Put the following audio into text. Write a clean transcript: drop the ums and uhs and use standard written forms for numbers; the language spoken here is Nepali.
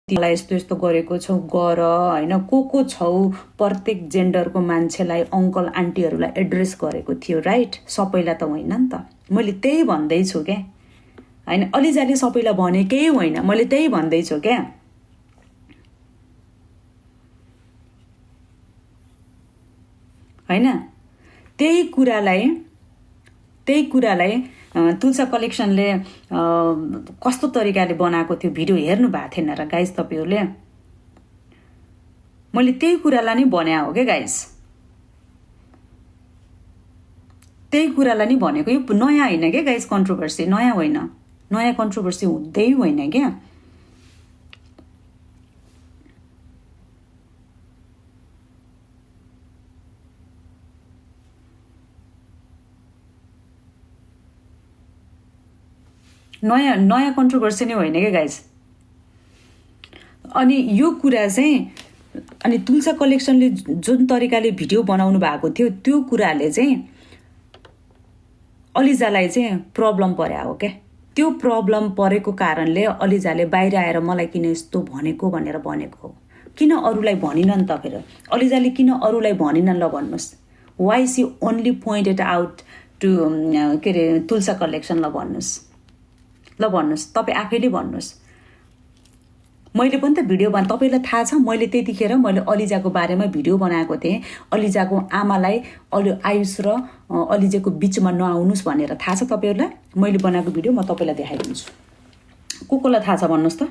तिमीलाई यस्तो यस्तो गरेको छौ गर हैन, को छौ प्रत्येक जेन्डरको मान्छेलाई अङ्कल आन्टीहरूलाई एड्रेस गरेको थियो, राइट? सबैलाई त होइन नि त। मैले त्यही भन्दैछु क्या हैन, अलिजाले सबैलाई भनेकै होइन, मैले त्यही भन्दैछु क्या। हैन, त्यही कुरालाई तुलसा कलेक्सनले कस्तो तरिकाले बनाएको थियो भिडियो हेर्नु भएको थिएन र गाइज तपाईहरुले? मैले त्यही कुरालाई नै भने हो के गाइज, त्यही कुरालाई नै भनेको। यो नयाँ होइन के गाइज, कन्ट्रोभर्सी नयाँ होइन, नयाँ कन्ट्रोभर्सी हुँदै होइन क्या। नयाँ कन्ट्रोभर्सी नै होइन क्या गाइज। अनि यो कुरा चाहिँ अनि तुलसा कलेक्सनले जुन तरिकाले भिडियो बनाउनु भएको थियो त्यो कुराले चाहिँ अलिजालाई चाहिँ प्रब्लम पर्या हो क्या। त्यो प्रब्लम परेको कारणले अलिजाले बाहिर आएर मलाई किन यस्तो भनेको भनेर भनेको हो। किन अरूलाई भनिनन् त? फेरि अलिजाले किन अरूलाई भनिनन्? ल भन्नुहोस्, why see only pointed out to के अरे तुलसा कलेक्सन? ल भन्नुहोस्, तपाईँ आफैले भन्नुहोस्। मैले पनि त भिडियो तपाईँलाई थाहा छ, मैले त्यतिखेर मैले अलिजाको बारेमा भिडियो बनाएको थिएँ। अलिजाको आमालाई आयुष र अलिजाको बिचमा नआउनुहोस् भनेर थाहा छ तपाईँहरूलाई? मैले बनाएको भिडियो म तपाईँलाई देखाइदिन्छु। कोलाई थाहा छ भन्नुहोस् त?